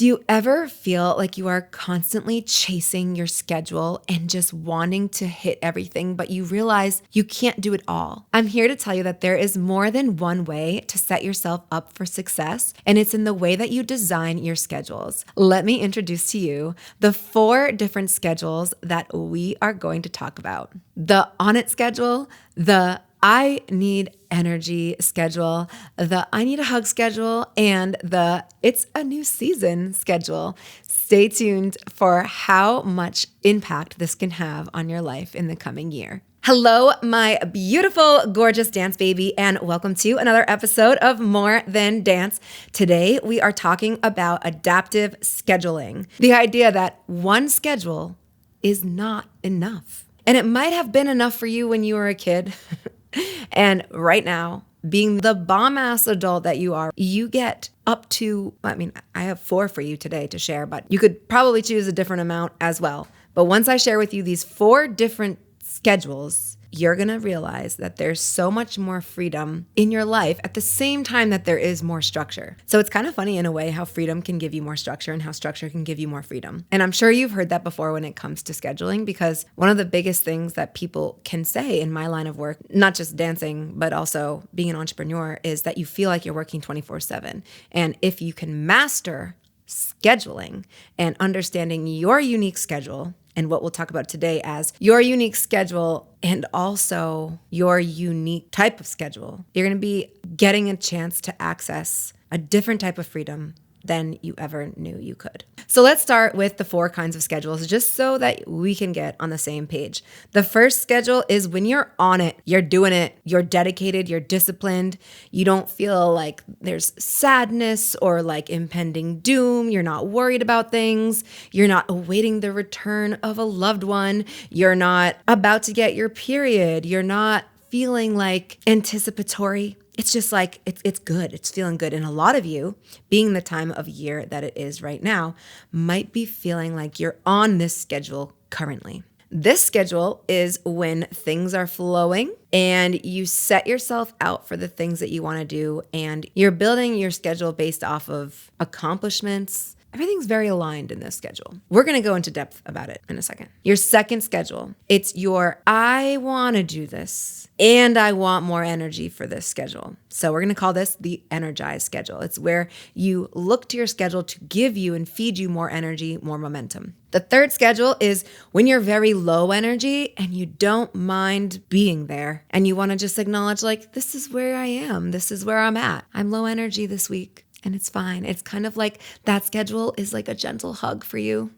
Do you ever feel like you are constantly chasing your schedule and just wanting to hit everything, but you realize you can't do it all? I'm here to tell you that there is more than one way to set yourself up for success, and it's in the way that you design your schedules. Let me introduce to you the 4 different schedules that we are going to talk about. The On It schedule, the I need energy schedule, the I need a hug schedule, and the it's a new season schedule. Stay tuned for how much impact this can have on your life in the coming year. Hello, my beautiful, gorgeous dance baby, and welcome to another episode of More Than Dance. Today, we are talking about adaptive scheduling, the idea that one schedule is not enough. And it might have been enough for you when you were a kid. And right now, being the bomb-ass adult that you are, you get up to, I have 4 for you today to share, but you could probably choose a different amount as well. But once I share with you these 4 different schedules, you're going to realize that there's so much more freedom in your life at the same time that there is more structure. So it's kind of funny in a way how freedom can give you more structure and how structure can give you more freedom. And I'm sure you've heard that before when it comes to scheduling, because one of the biggest things that people can say in my line of work, not just dancing, but also being an entrepreneur, is that you feel like you're working 24/7. And if you can master scheduling and understanding your unique schedule, and what we'll talk about today as your unique schedule and also your unique type of schedule, you're going to be getting a chance to access a different type of freedom than you ever knew you could. So let's start with the 4 kinds of schedules just so that we can get on the same page. The first schedule is when you're on it, you're doing it, you're dedicated, you're disciplined. You don't feel like there's sadness or like impending doom. You're not worried about things. You're not awaiting the return of a loved one. You're not about to get your period. You're not feeling like anticipatory. It's just like, it's good. It's feeling good. And a lot of you, being the time of year that it is right now, might be feeling like you're on this schedule currently. This schedule is when things are flowing and you set yourself out for the things that you want to do, and you're building your schedule based off of accomplishments. Everything's very aligned in this schedule. We're going to go into depth about it in a second. Your second schedule, it's your I want to do this and I want more energy for this schedule. So we're going to call this the energized schedule. It's where you look to your schedule to give you and feed you more energy, more momentum. The third schedule is when you're very low energy and you don't mind being there and you want to just acknowledge, like, this is where I am. This is where I'm at. I'm low energy this week. And it's fine. It's kind of like that schedule is like a gentle hug for you.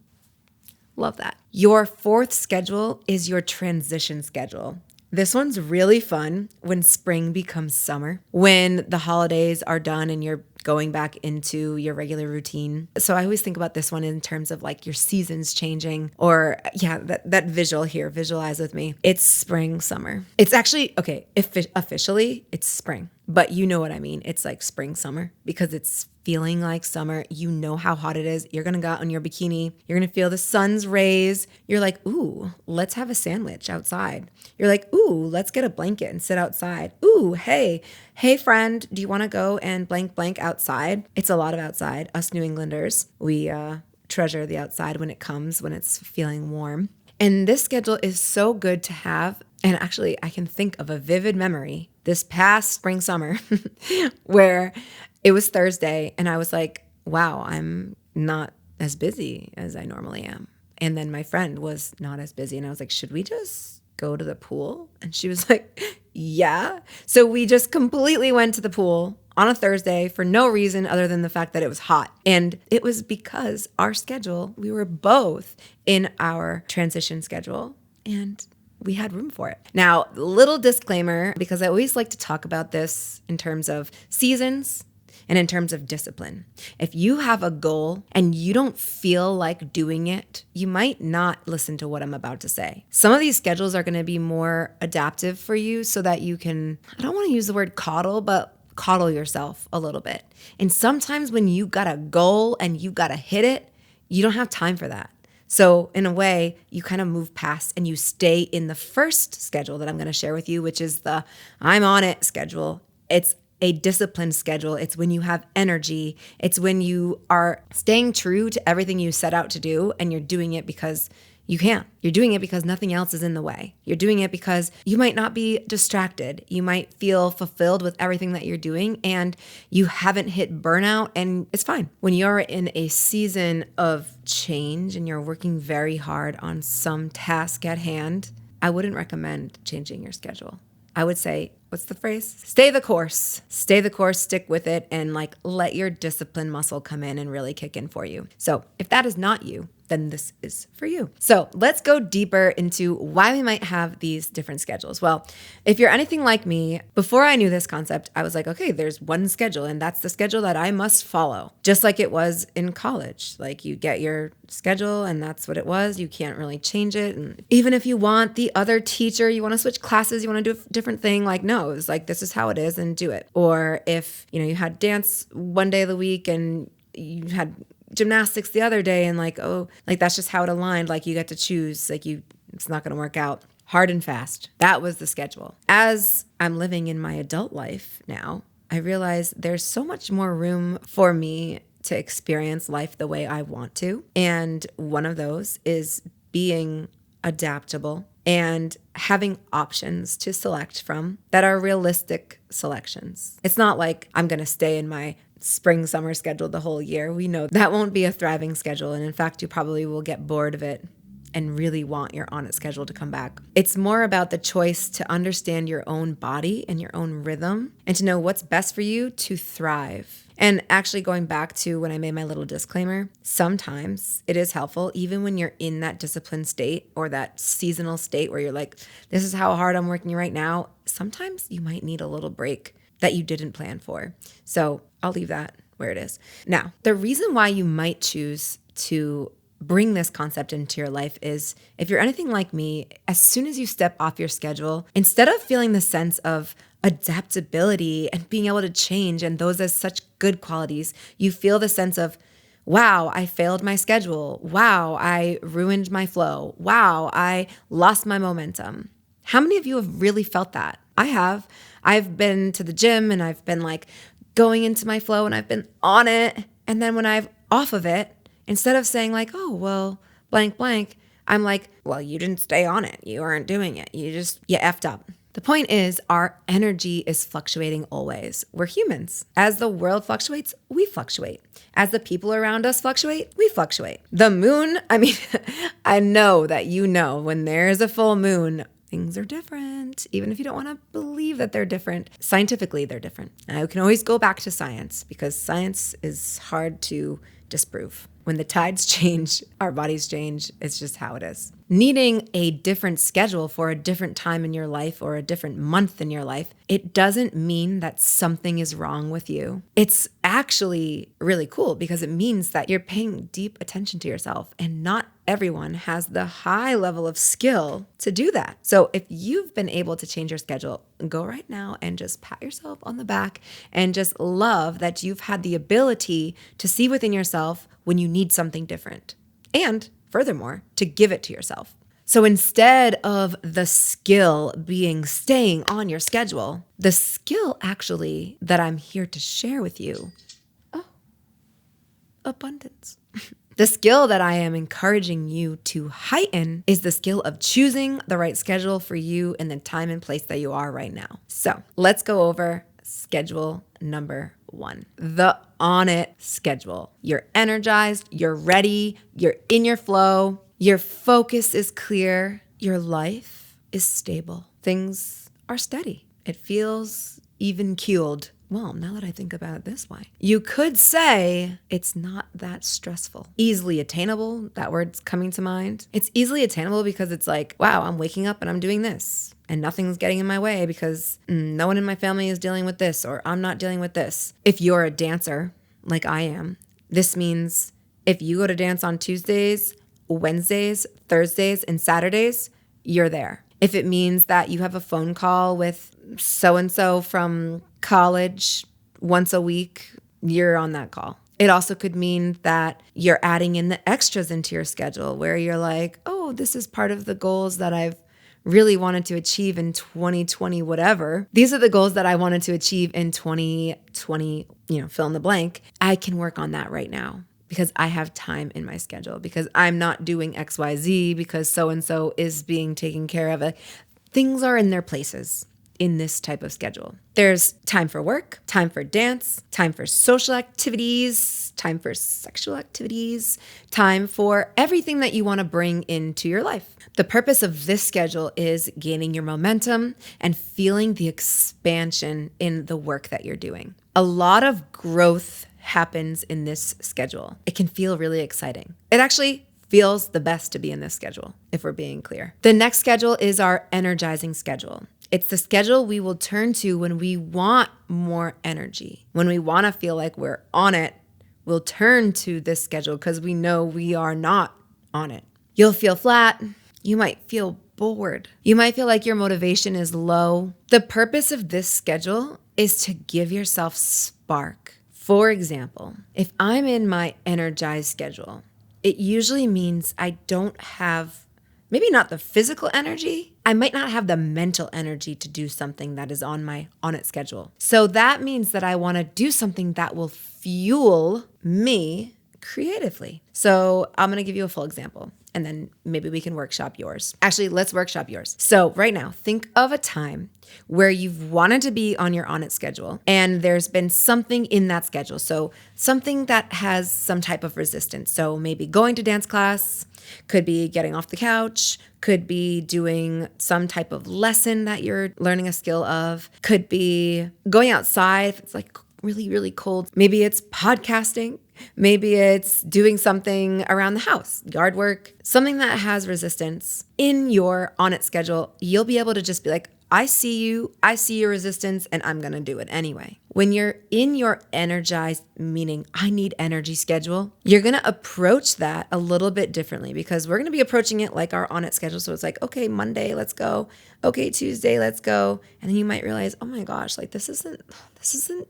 Love that. Your 4th schedule is your transition schedule. This one's really fun when spring becomes summer, when the holidays are done and you're going back into your regular routine. So I always think about this one in terms of like your seasons changing, or that visual here, visualize with me. It's spring, summer. It's actually, okay, officially it's spring, but you know what I mean. It's like spring, summer because it's feeling like summer. You know how hot it is. You're going to go out in your bikini. You're going to feel the sun's rays. You're like, ooh, let's have a sandwich outside. You're like, ooh, let's get a blanket and sit outside. Ooh, hey friend, do you want to go and blank outside? It's a lot of outside. Us New Englanders, we treasure the outside when it's feeling warm. And this schedule is so good to have. And actually, I can think of a vivid memory this past spring, summer, where it was Thursday and I was like, wow, I'm not as busy as I normally am. And then my friend was not as busy. And I was like, should we just go to the pool? And she was like, yeah. So we just completely went to the pool on a Thursday for no reason other than the fact that it was hot. And it was because our schedule, we were both in our transition schedule and we had room for it. Now, little disclaimer, because I always like to talk about this in terms of seasons and in terms of discipline. If you have a goal and you don't feel like doing it, you might not listen to what I'm about to say. Some of these schedules are going to be more adaptive for you so that you can, I don't want to use the word coddle, but coddle yourself a little bit. And sometimes when you got a goal and you got to hit it, you don't have time for that. So in a way, you kind of move past and you stay in the first schedule that I'm going to share with you, which is the I'm on it schedule. It's a disciplined schedule. It's when you have energy. It's when you are staying true to everything you set out to do and you're doing it because you can. You're doing it because nothing else is in the way. You're doing it because you might not be distracted. You might feel fulfilled with everything that you're doing and you haven't hit burnout, and it's fine. When you're in a season of change and you're working very hard on some task at hand, I wouldn't recommend changing your schedule. I would say, what's the phrase? Stay the course. Stay the course, stick with it, and let your discipline muscle come in and really kick in for you. So if that is not you, then this is for you. So let's go deeper into why we might have these different schedules. Well, if you're anything like me, before I knew this concept, I was like, okay, there's one schedule and that's the schedule that I must follow. Just like it was in college. Like you get your schedule and that's what it was. You can't really change it. And even if you want the other teacher, you want to switch classes, you want to do a different thing, no, it was like, this is how it is and do it. Or if, you had dance one day of the week and you had gymnastics the other day and that's just how it aligned. You get to choose, it's not going to work out. Hard and fast. That was the schedule. As I'm living in my adult life now, I realize there's so much more room for me to experience life the way I want to. And one of those is being adaptable and having options to select from that are realistic selections. It's not like I'm going to stay in my spring, summer schedule the whole year. We know that won't be a thriving schedule. And in fact, you probably will get bored of it and really want your on it schedule to come back. It's more about the choice to understand your own body and your own rhythm and to know what's best for you to thrive. And actually going back to when I made my little disclaimer, sometimes it is helpful, even when you're in that disciplined state or that seasonal state where you're like, this is how hard I'm working right now. Sometimes you might need a little break that you didn't plan for. So I'll leave that where it is. Now, the reason why you might choose to bring this concept into your life is if you're anything like me, as soon as you step off your schedule, instead of feeling the sense of adaptability and being able to change and those as such good qualities, you feel the sense of, wow, I failed my schedule. Wow, I ruined my flow. Wow, I lost my momentum. How many of you have really felt that? I have. I've been to the gym and I've been going into my flow and I've been on it. And then when I'm off of it, instead of saying oh, well, blank, blank, I'm well, you didn't stay on it. You aren't doing it. You effed up. The point is our energy is fluctuating always. We're humans. As the world fluctuates, we fluctuate. As the people around us fluctuate, we fluctuate. The moon, I know that when there's a full moon, things are different, even if you don't want to believe that they're different. Scientifically, they're different. And I can always go back to science because science is hard to disprove. When the tides change, our bodies change. It's just how it is. Needing a different schedule for a different time in your life or a different month in your life, it doesn't mean that something is wrong with you. It's actually really cool because it means that you're paying deep attention to yourself, and not everyone has the high level of skill to do that. So if you've been able to change your schedule, go right now and just pat yourself on the back and just love that you've had the ability to see within yourself when you need something different. And furthermore, to give it to yourself. So instead of the skill being staying on your schedule, the skill actually that I'm here to share with you, abundance. The skill that I am encouraging you to heighten is the skill of choosing the right schedule for you in the time and place that you are right now. So let's go over schedule number 1, the on it schedule. You're energized, you're ready, you're in your flow, your focus is clear, your life is stable, things are steady. It feels even keeled. Well, now that I think about it this way, you could say it's not that stressful. Easily attainable, that word's coming to mind. It's easily attainable because it's wow, I'm waking up and I'm doing this and nothing's getting in my way because no one in my family is dealing with this or I'm not dealing with this. If you're a dancer like I am, this means if you go to dance on Tuesdays, Wednesdays, Thursdays, and Saturdays, you're there. If it means that you have a phone call with so-and-so from college once a week, you're on that call. It also could mean that you're adding in the extras into your schedule where you're oh, this is part of the goals that I've really wanted to achieve in 2020, whatever. These are the goals that I wanted to achieve in 2020, fill in the blank. I can work on that right now because I have time in my schedule, because I'm not doing XYZ, because so-and-so is being taken care of. Things are in their places in this type of schedule. There's time for work, time for dance, time for social activities, time for sexual activities, time for everything that you want to bring into your life. The purpose of this schedule is gaining your momentum and feeling the expansion in the work that you're doing. A lot of growth happens in this schedule. It can feel really exciting. It actually feels the best to be in this schedule, if we're being clear. The next schedule is our energizing schedule. It's the schedule we will turn to when we want more energy. When we want to feel like we're on it, we'll turn to this schedule because we know we are not on it. You'll feel flat. You might feel bored. You might feel like your motivation is low. The purpose of this schedule is to give yourself spark. For example, if I'm in my energized schedule, it usually means I don't have, maybe not the physical energy, I might not have the mental energy to do something that is on my on it schedule. So that means that I want to do something that will fuel me creatively. So I'm going to give you a full example, and then maybe we can workshop yours. Actually, let's workshop yours. So right now, think of a time where you've wanted to be on your on it schedule and there's been something in that schedule. So something that has some type of resistance. So maybe going to dance class, could be getting off the couch, could be doing some type of lesson that you're learning a skill of, could be going outside if it's like really, really cold. Maybe it's podcasting. Maybe it's doing something around the house, yard work, something that has resistance in your on it schedule. You'll be able to just be like, I see your resistance, and I'm going to do it anyway. When you're in your energized, meaning I need energy schedule, you're going to approach that a little bit differently because we're going to be approaching it like our on it schedule. So it's like, okay, Monday, let's go. Okay, Tuesday, let's go. And then you might realize, oh my gosh, like this isn't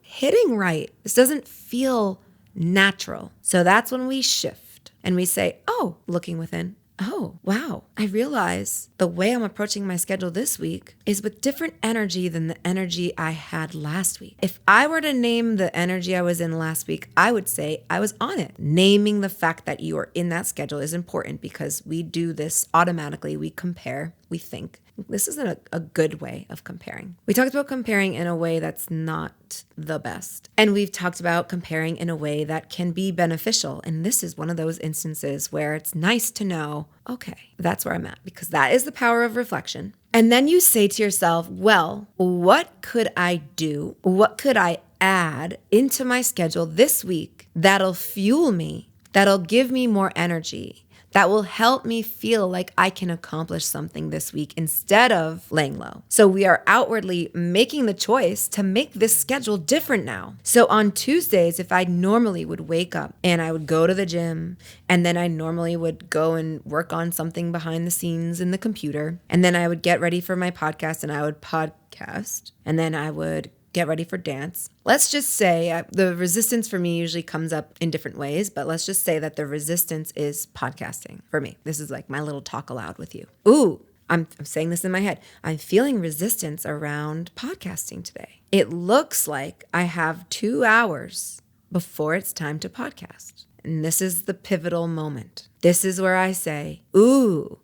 hitting right. This doesn't feel natural. So that's when we shift and we say, oh, looking within. Oh, wow. I realize the way I'm approaching my schedule this week is with different energy than the energy I had last week. If I were to name the energy I was in last week, I would say I was on it. Naming the fact that you are in that schedule is important because we do this automatically. We compare, we think. This isn't a good way of comparing. We talked about comparing in a way that's not the best. And we've talked about comparing in a way that can be beneficial. And this is one of those instances where it's nice to know, okay, that's where I'm at, because that is the power of reflection. And then you say to yourself, well, what could I do? What could I add into my schedule this week that'll fuel me, that'll give me more energy, that will help me feel like I can accomplish something this week instead of laying low. So we are outwardly making the choice to make this schedule different now. So on Tuesdays, if I normally would wake up and I would go to the gym, and then I normally would go and work on something behind the scenes in the computer, and then I would get ready for my podcast and I would podcast, and then I would get ready for dance. Let's just say the resistance for me usually comes up in different ways, but let's just say that the resistance is podcasting for me. This is like my little talk aloud with you. Ooh, I'm saying this in my head. I'm feeling resistance around podcasting today. It looks like I have 2 hours before it's time to podcast. And this is the pivotal moment. This is where I say, ooh,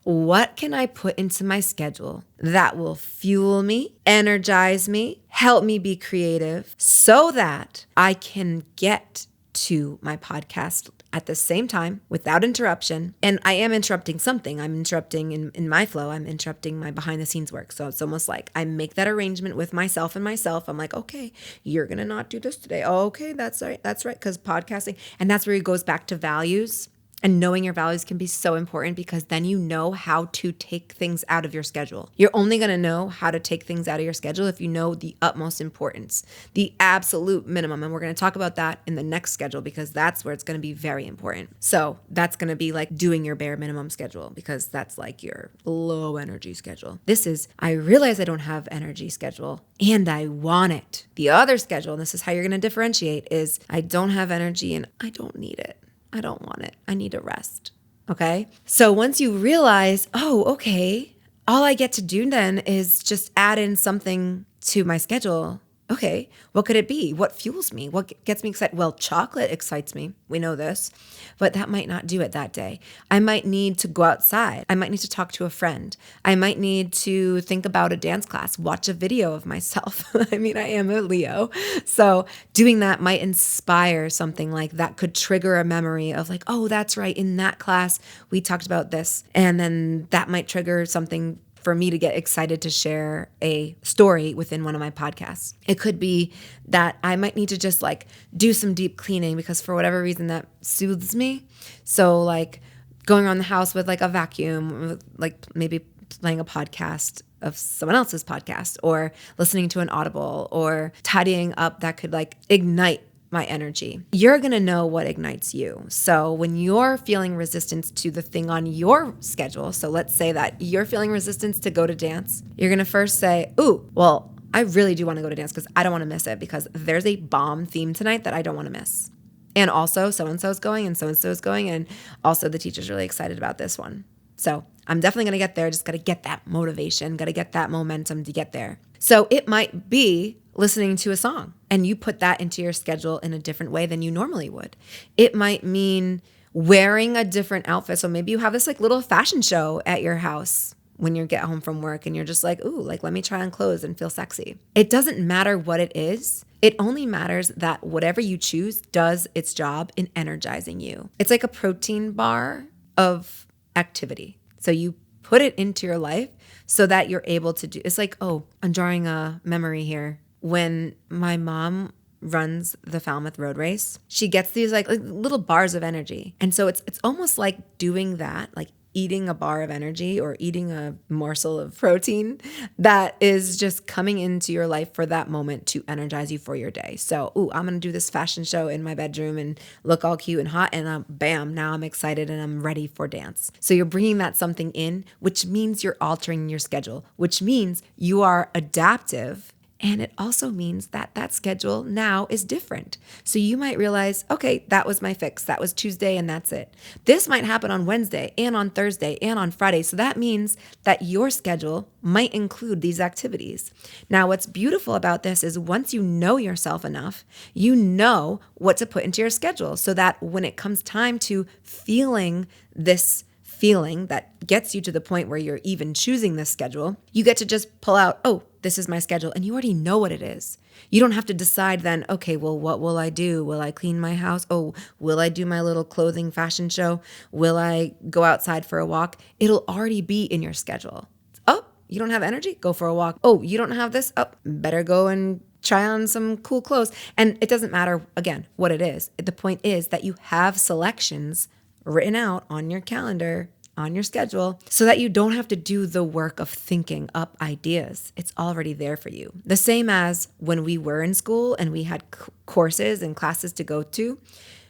what can I put into my schedule that will fuel me, energize me, help me be creative so that I can get to my podcast at the same time without interruption. And I am interrupting something. I'm interrupting in my flow. I'm interrupting my behind the scenes work. So it's almost like I make that arrangement with myself and myself. I'm like, okay, you're going to not do this today. Oh, okay, that's right. That's right. Because podcasting, and that's where it goes back to values. And knowing your values can be so important because then you know how to take things out of your schedule. You're only going to know how to take things out of your schedule if you know the utmost importance, the absolute minimum. And we're going to talk about that in the next schedule because that's where it's going to be very important. So that's going to be like doing your bare minimum schedule because that's like your low energy schedule. This is, I realize I don't have energy schedule and I want it. The other schedule, and this is how you're going to differentiate, is I don't have energy and I don't need it. I don't want it. I need a rest. Okay. So once you realize, oh, okay, All I get to do then is just add in something to my schedule. Okay, what could it be? What fuels me? What gets me excited? Well, chocolate excites me. We know this, but that might not do it that day. I might need to go outside. I might need to talk to a friend. I might need to think about a dance class, watch a video of myself. I mean, I am a Leo. So doing that might inspire something like that could trigger a memory of like, oh, that's right. In that class, we talked about this. And then that might trigger something for me to get excited to share a story within one of my podcasts. It could be that I might need to just like do some deep cleaning because for whatever reason that soothes me. So like going around the house with like a vacuum, like maybe playing a podcast of someone else's podcast or listening to an Audible or tidying up that could like ignite my energy. You're going to know what ignites you. So when you're feeling resistance to the thing on your schedule, so let's say that you're feeling resistance to go to dance, you're going to first say, ooh, well, I really do want to go to dance because I don't want to miss it because there's a bomb theme tonight that I don't want to miss. And also so-and-so is going and so-and-so is going. And also the teacher's really excited about this one. So I'm definitely going to get there. Just got to get that motivation, got to get that momentum to get there. So it might be listening to a song and you put that into your schedule in a different way than you normally would. It might mean wearing a different outfit. So maybe you have this like little fashion show at your house when you get home from work and you're just like, ooh, like let me try on clothes and feel sexy. It doesn't matter what it is. It only matters that whatever you choose does its job in energizing you. It's like a protein bar of activity. So you put it into your life so that you're able to do, it's like, oh, I'm drawing a memory here. When my mom runs the Falmouth Road Race, she gets these like little bars of energy. And so it's almost like doing that, like eating a bar of energy or eating a morsel of protein that is just coming into your life for that moment to energize you for your day. So, ooh, I'm going to do this fashion show in my bedroom and look all cute and hot. And bam, now I'm excited and I'm ready for dance. So you're bringing that something in, which means you're altering your schedule, which means you are adaptive. And it also means that that schedule now is different. So you might realize, okay, that was my fix. That was Tuesday and that's it. This might happen on Wednesday and on Thursday and on Friday. So that means that your schedule might include these activities. Now, what's beautiful about this is once you know yourself enough, you know what to put into your schedule so that when it comes time to feeling this feeling that gets you to the point where you're even choosing this schedule, you get to just pull out, oh, this is my schedule. And you already know what it is. You don't have to decide then, okay, well, what will I do? Will I clean my house? Oh, will I do my little clothing fashion show? Will I go outside for a walk? It'll already be in your schedule. Oh, you don't have energy? Go for a walk. Oh, you don't have this? Oh, better go and try on some cool clothes. And it doesn't matter, again, what it is. The point is that you have selections written out on your calendar, on your schedule, so that you don't have to do the work of thinking up ideas. It's already there for you. The same as when we were in school and we had courses and classes to go to.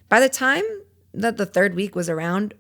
By the time that the third week was around,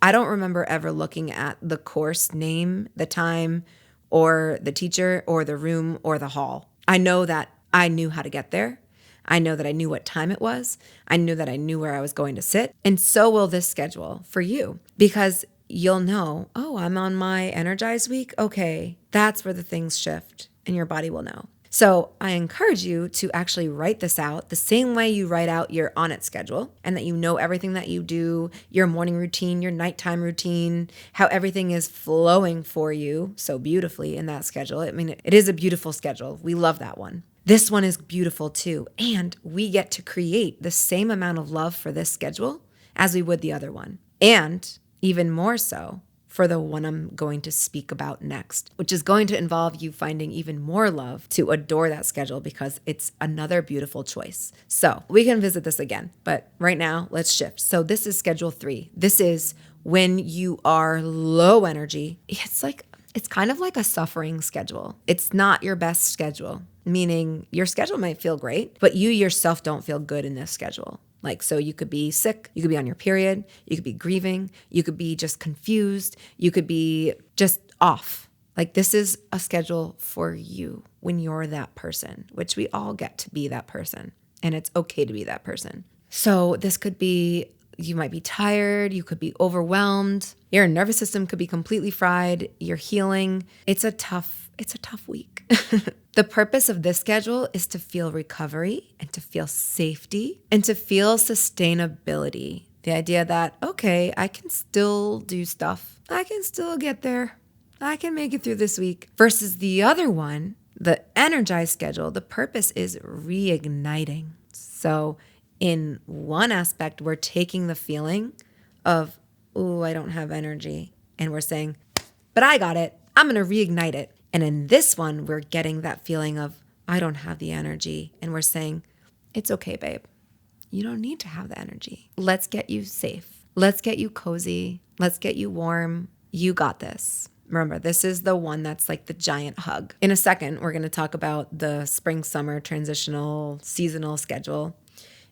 I don't remember ever looking at the course name, the time, or the teacher, or the room, or the hall. I know that I knew how to get there. I know that I knew what time it was. I knew that I knew where I was going to sit. And so will this schedule for you because you'll know, oh, I'm on my energized week. Okay, that's where the things shift and your body will know. So I encourage you to actually write this out the same way you write out your on it schedule and that you know everything that you do, your morning routine, your nighttime routine, how everything is flowing for you so beautifully in that schedule. I mean, it is a beautiful schedule. We love that one. This one is beautiful too. And we get to create the same amount of love for this schedule as we would the other one. And even more so for the one I'm going to speak about next, which is going to involve you finding even more love to adore that schedule because it's another beautiful choice. So we can visit this again, but right now let's shift. So this is schedule 3. This is when you are low energy. It's kind of like a suffering schedule. It's not your best schedule, meaning your schedule might feel great, but you yourself don't feel good in this schedule. Like, so you could be sick, you could be on your period, you could be grieving, you could be just confused, you could be just off. Like this is a schedule for you when you're that person, which we all get to be that person. And it's okay to be that person. So this could be You might be tired. You could be overwhelmed. Your nervous system could be completely fried. You're healing. It's a tough week. The purpose of this schedule is to feel recovery and to feel safety and to feel sustainability. The idea that, okay, I can still do stuff. I can still get there. I can make it through this week. Versus the other one, the energized schedule, the purpose is reigniting. So in one aspect, we're taking the feeling of, oh, I don't have energy. And we're saying, but I got it. I'm going to reignite it. And in this one, we're getting that feeling of, I don't have the energy. And we're saying, it's okay, babe. You don't need to have the energy. Let's get you safe. Let's get you cozy. Let's get you warm. You got this. Remember, this is the one that's like the giant hug. In a second, we're going to talk about the spring-summer transitional seasonal schedule.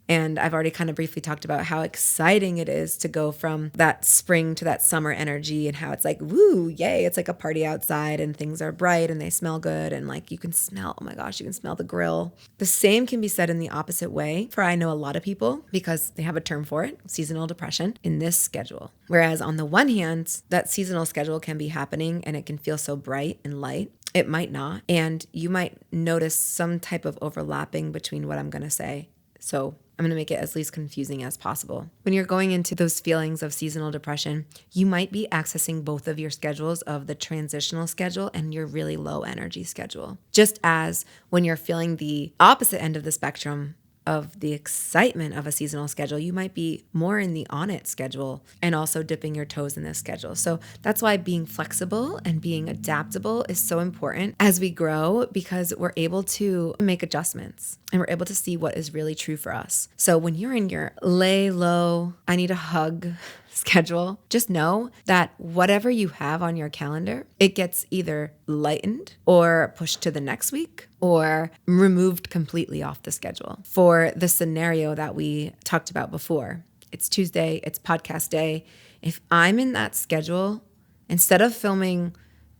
And I've already kind of briefly talked about how exciting it is to go from that spring to that summer energy and how it's like, woo, yay, it's like a party outside and things are bright and they smell good. And like you can smell, oh my gosh, you can smell the grill. The same can be said in the opposite way for I know a lot of people because they have a term for it, seasonal depression, in this schedule. Whereas on the one hand, that seasonal schedule can be happening and it can feel so bright and light. It might not. And you might notice some type of overlapping between what I'm going to say. So I'm going to make it as least confusing as possible. When you're going into those feelings of seasonal depression, you might be accessing both of your schedules of the transitional schedule and your really low energy schedule. Just as when you're feeling the opposite end of the spectrum of the excitement of a seasonal schedule, you might be more in the on it schedule and also dipping your toes in this schedule. So that's why being flexible and being adaptable is so important as we grow, because we're able to make adjustments and we're able to see what is really true for us. So when you're in your lay low, I need a hug schedule, just know that whatever you have on your calendar, it gets either lightened or pushed to the next week or removed completely off the schedule. For the scenario that we talked about before, it's Tuesday, it's podcast day. If I'm in that schedule, instead of filming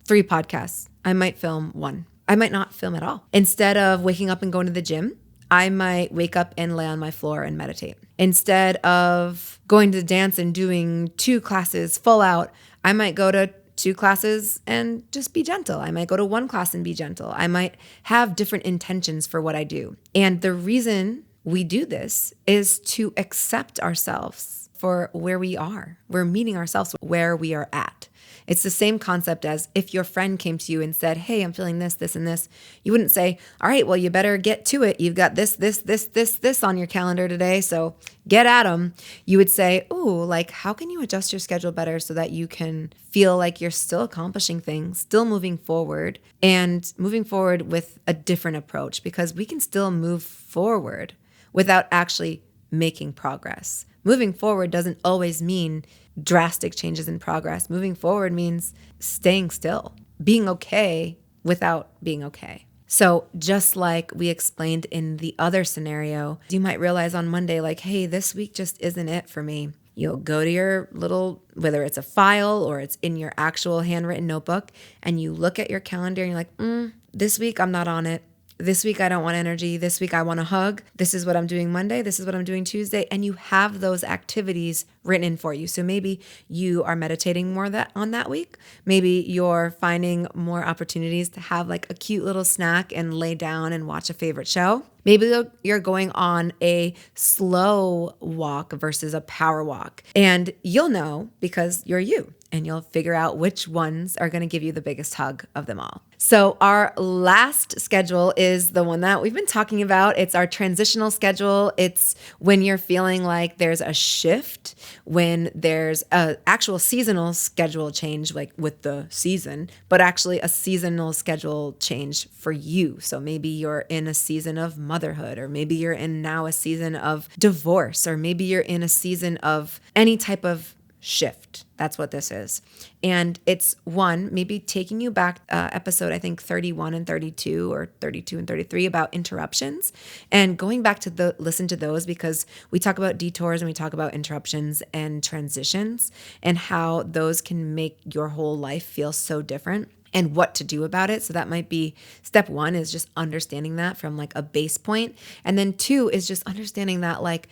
3 podcasts, I might film 1. I might not film at all. Instead of waking up and going to the gym, I might wake up and lay on my floor and meditate. Instead of going to dance and doing 2 classes full out, I might go to 2 classes and just be gentle. I might go to 1 class and be gentle. I might have different intentions for what I do. And the reason we do this is to accept ourselves for where we are. We're meeting ourselves where we are at. It's the same concept as if your friend came to you and said, hey, I'm feeling this, this, and this. You wouldn't say, all right, well, you better get to it. You've got this on your calendar today, so get at them. You would say, ooh, like, how can you adjust your schedule better so that you can feel like you're still accomplishing things, still moving forward, and moving forward with a different approach, because we can still move forward without actually making progress. Moving forward doesn't always mean drastic changes in progress. Moving forward means staying still, being okay without being okay. So just like we explained in the other scenario, you might realize on Monday, like, hey, this week just isn't it for me. You'll go to your little, whether it's a file or it's in your actual handwritten notebook, and you look at your calendar and you're like, this week I'm not on it. This week I don't want energy. This week I want a hug. This is what I'm doing Monday. This is what I'm doing Tuesday. And you have those activities written in for you. So maybe you are meditating more on that week. Maybe you're finding more opportunities to have like a cute little snack and lay down and watch a favorite show. Maybe you're going on a slow walk versus a power walk. And you'll know because you're you. And you'll figure out which ones are going to give you the biggest hug of them all. So our last schedule is the one that we've been talking about. It's our transitional schedule. It's when you're feeling like there's a shift, when there's an actual seasonal schedule change, like with the season, but actually a seasonal schedule change for you. So maybe you're in a season of motherhood, or maybe you're in now a season of divorce, or maybe you're in a season of any type of shift. That's what this is. And it's maybe taking you back episode, I think 31 and 32 or 32 and 33 about interruptions, and going back to listen to those, because we talk about detours and we talk about interruptions and transitions and how those can make your whole life feel so different and what to do about it. So that might be step 1 is just understanding that from like a base point. And then 2 is just understanding that like,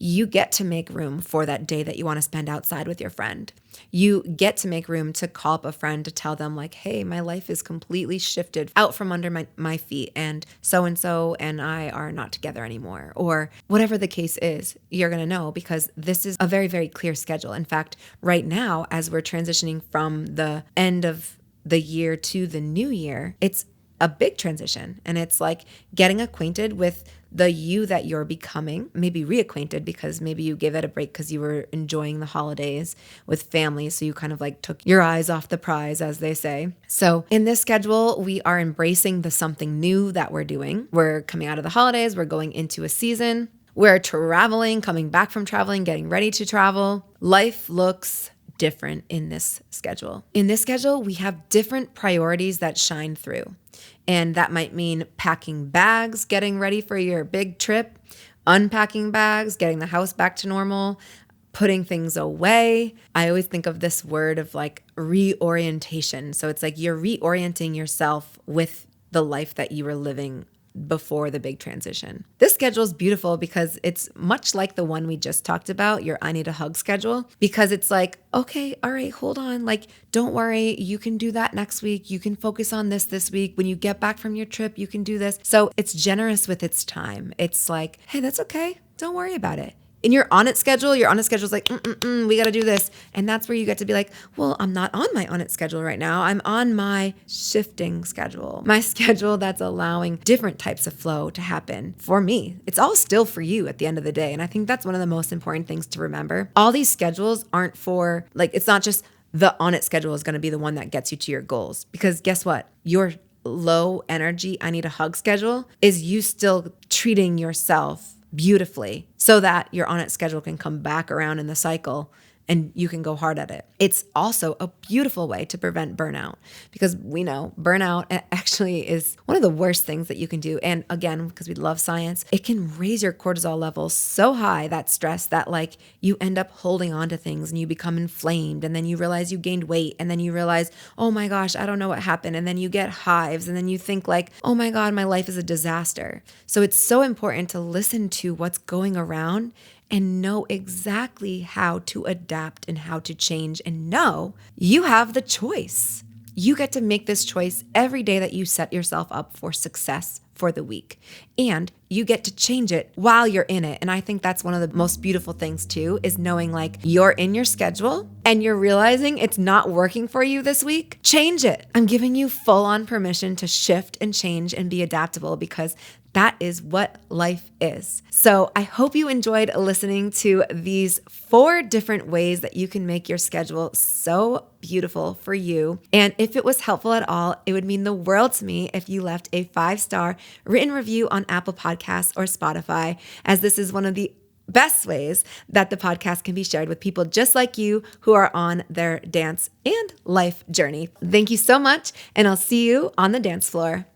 you get to make room for that day that you want to spend outside with your friend. You get to make room to call up a friend to tell them like, hey, my life is completely shifted out from under my feet, and and I are not together anymore. Or whatever the case is, you're going to know because this is a very, very clear schedule. In fact, right now, as we're transitioning from the end of the year to the new year, it's a big transition. And it's like getting acquainted with the you that you're becoming, maybe reacquainted because maybe you gave it a break because you were enjoying the holidays with family. So you kind of like took your eyes off the prize, as they say. So in this schedule, we are embracing the something new that we're doing. We're coming out of the holidays. We're going into a season. We're traveling, coming back from traveling, getting ready to travel. Life looks different in this schedule. In this schedule, we have different priorities that shine through. And that might mean packing bags, getting ready for your big trip, unpacking bags, getting the house back to normal, putting things away. I always think of this word of like reorientation. So it's like you're reorienting yourself with the life that you were living before the big transition. This schedule is beautiful because it's much like the one we just talked about, your I need a hug schedule, because it's like, okay, all right, hold on. Like, don't worry. You can do that next week. You can focus on this week. When you get back from your trip, you can do this. So it's generous with its time. It's like, hey, that's okay. Don't worry about it. In your on it schedule is like, we got to do this. And that's where you get to be like, well, I'm not on my on it schedule right now. I'm on my shifting schedule, my schedule that's allowing different types of flow to happen for me. It's all still for you at the end of the day. And I think that's one of the most important things to remember. All these schedules aren't for like, it's not just the on it schedule is going to be the one that gets you to your goals. Because guess what? Your low energy, I need a hug schedule is you still treating yourself beautifully so that your on it schedule can come back around in the cycle and you can go hard at it. It's also a beautiful way to prevent burnout because we know burnout actually is one of the worst things that you can do. And again, because we love science, it can raise your cortisol levels so high, that stress, that like you end up holding on to things and you become inflamed and then you realize you gained weight and then you realize, oh my gosh, I don't know what happened. And then you get hives and then you think like, oh my God, my life is a disaster. So it's so important to listen to what's going around and know exactly how to adapt and how to change and know you have the choice. You get to make this choice every day that you set yourself up for success for the week. And you get to change it while you're in it. And I think that's one of the most beautiful things too, is knowing like you're in your schedule and you're realizing it's not working for you this week. Change it. I'm giving you full on permission to shift and change and be adaptable because that is what life is. So I hope you enjoyed listening to these 4 different ways that you can make your schedule so beautiful for you. And if it was helpful at all, it would mean the world to me if you left a 5-star written review on Apple Podcasts or Spotify, as this is one of the best ways that the podcast can be shared with people just like you who are on their dance and life journey. Thank you so much, and I'll see you on the dance floor.